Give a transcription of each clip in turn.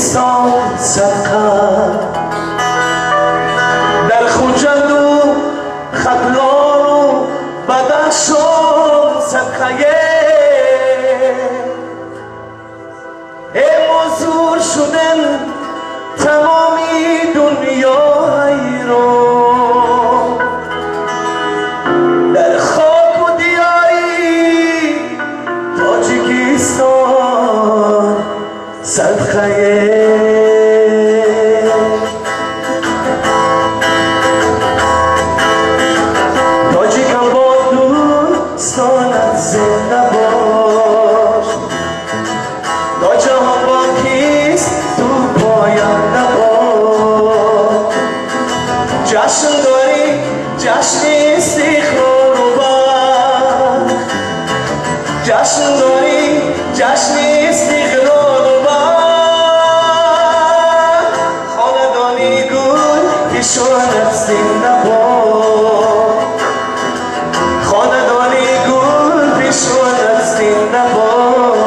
تاجیکستان صدقه در خوجندو خبلارو بدخشان صدقه موضوع شدن تمامی دنیا حیران در خاک و دیاری تاجیکستان صدقه تاجیکم با دوستانت زنده باش تا جهان با کیست تو پایان نباش جشن داری جشن استقلال و بخت جشن داری جشن استقلال و بخت خاندانی گل پیشانت زنده باد خاندانی گل پیشانت زنده باد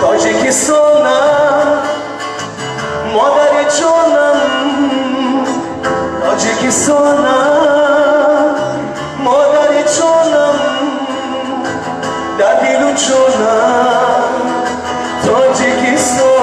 تاجیکستانم مادر جانم تاجیکستانم مادر جانم در دل و جانم تاجیکستان